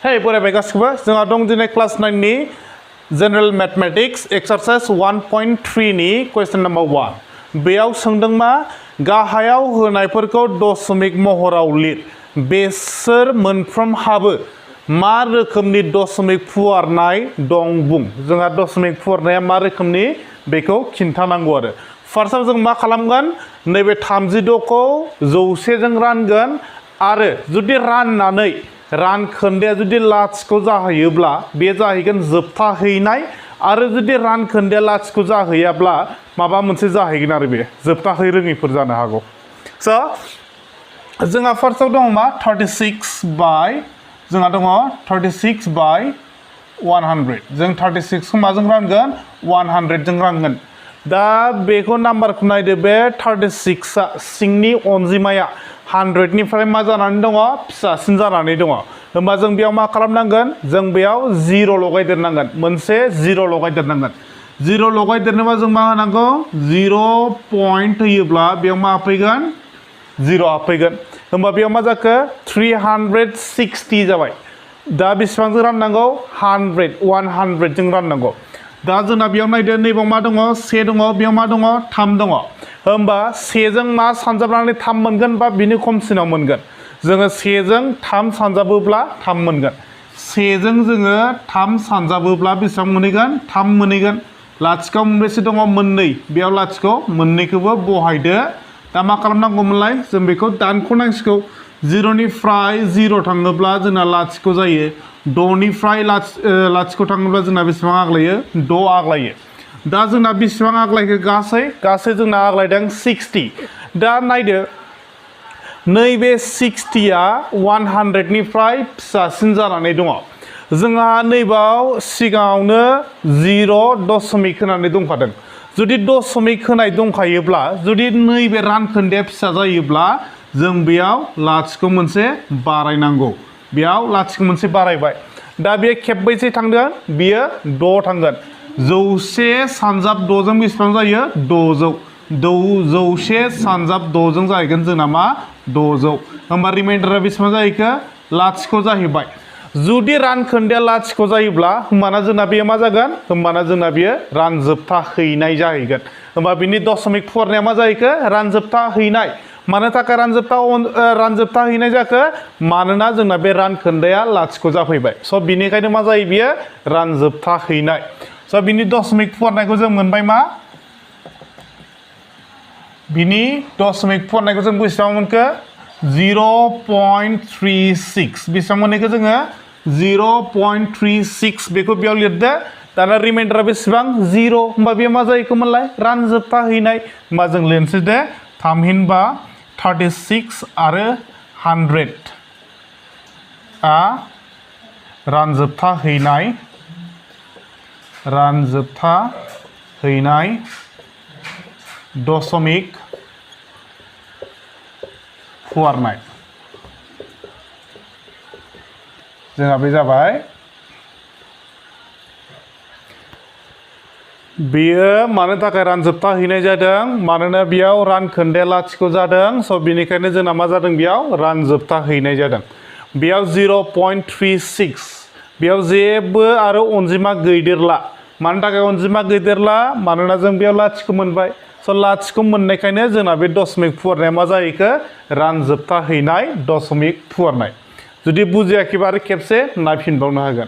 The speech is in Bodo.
Hey, बोरायबाय गासिबो जोंहा दं दिनै क्लास 9 नि जनरल मैथमेटिक्स एक्सरसाइज 1.3 नि क्वेश्चन नंबर 1 बेयाव सोंदों मा गाहायाव होनायफोरखौ दशमिक महराव लिर बेसोर मोनफ्रोमहाबो मा रोखोमनि दशमिक फुवारनाय दं बुं जोंहा दशमिक फुवारनाया मा रोखोमनि बेखौ खिन्थानांगौ आरो फार्स्टआव जों मा खालामगोन नैबे 36 खौ 100 जों रानगोन आरो जुदि राननानै रान खोन्दोआ जुदि लाथिख' जाहैयोब्ला बे जाहैगोन जोबथा हैनाय आरो जुदि रान खोन्दोआ लाथिख' जाहैयाब्ला माबा मोनसे जाहैगोन आरो बे जोबथा है रोङैफोर जानो हागौ स' जोंहा फार्स्टआव दङ मा 36 बाय जोंहा दङ 36 बाय 100 जों 36 खौ माजों रानगोन 100 जों रानगोन दा बेखौ नाम्बारखौ नायदो बे 36 आ सिंनि अनजिमाया 100 निफ्राय मा जानानै दङ फिसासिन जानानै दङ होमबा जों बेयाव मा खालामनांगोन जों बेयाव 0 लगायदेरनांगोन मोनसे 0 लगायदेरनांगन 0 लगायदेरनोबा जों मा होनांगौ 0 पॉइंट होयोब्ला बेयाव मा फैगोन 0 फैगोन होमबा बेयाव मा जाखो 360 जाबाय दा बेसेबां जों राननांगौ 100 जों राननांगौ दा जोंना बेयाव नायदो नैबाव मा दङ 1 दङ बेयाव मा दङ 3 दङ होमबा 1 जों मा सानजाबनानै 3 मोनगोन बा बिनि खमसिनाव मोनगोन जोङो 1 जों 3 सानजाबोब्ला 3 मोनगोन 1 जों जोङो 3 सानजाबोब्ला बेसेबां मोनहैगोन 3 मोनहैगोन लाथिख' मोनबेसे दङ मोननै बेयाव लाथिख' मोननैखौबो बहायदो दा मा खालामनांगौमोनलाय जों बेखौ दानख'नांसिगौ 0 निफ्राय 0 थाङोब्ला जोंना लाथिख' जायो 6 निफ्राय लाथिख' थाङोब्ला जोंना बेसेबां आग्लायो 6 आग्लायो दा जोंना बेसेबां आग्लायखो गासै जोंना आग्लायदों 60 दा नायदो नैबे 60 आ 100 निफ्राय फिसासिन जानानै दङ जोंहा नैबाव सिगाङावनो 0 दशमिक होनानै दंखादों जुदि दशमिक होनाय दंखायोब्ला जुदि नैबे रानखोन्दोआ फिसा जायोब्ला जों बेयाव लाथिख' मोनसे बारायनांगौ बेयाव लाथिख' मोनसे बारायबाय दा बे खेबबैसे थांगोन बियो 6 थांगोन 100 सानजाब 6 जों बेसेबां जायो 600 100 सानजाब 6 जों जाहैगोन जोंना मा 600 होमबा रिमाइन्डारा बेसेबां जाहैखो लाथिख' जाहैबाय जुदि रानखोन्दोआ लाथिख' जायोब्ला होमबाना जोंना बेयो मा जागोन होमबाना जोंना बेयो रानजोबथा हैनाय जाहैगोन होमबा बिनि दशमिक फुवारनाया मा जाहैखो रानजोबथा हैनाय मानो थाखाय रानजोबथा हैनाय जाखो मानोना जोंना बे रानखोन्दोआ लाथिख' जाफैबाय स' बिनिखायनो मा जायो बियो रानजोबथा हैनाय स' बिनि दशमिक फुवारनायखौ जों मोनबाय मा बिनि दशमिक फुवारनायखौ जों बेसेबां मोनखो 0.36 बेसेबां मोननायखौ जोङो 0.36 बेखौ बेयाव लिरदो दाना रिमाइन्डारा बेसेबां 0 होमबा बेयो मा जाहैखोमोनलाय रानजोबथा हैनाय होमबा जों लिरनोसै दे थामहिनबा 36 आरो 100 आ रानजोबथा हैनाय दशमिक फुवारनाय जोंहा बे जाबाय बेयो मानो थाखाय रानजोबथा हैनाय जादों मानोना बेयाव रानखोन्दोआ लाथिख' जादों स' बिनिखायनो जोंना मा जादों बेयाव रानजोबथा हैनाय जादों बेयाव 0.36 बेयाव जेबो आरो अनजिमा गैदेरला मानो थाखाय अनजिमा गैदेरला मानोना जों बेयाव लाथिख' मोनबाय स' लाथिख' मोननायखायनो जोंना बे दशमिक फुवारनाया मा जाहैखो रानजोबथा हैनाय दशमिक फुवारनाय जुदि बुजियाखैबा आरो खेबसे नायफिनबावनो हागोन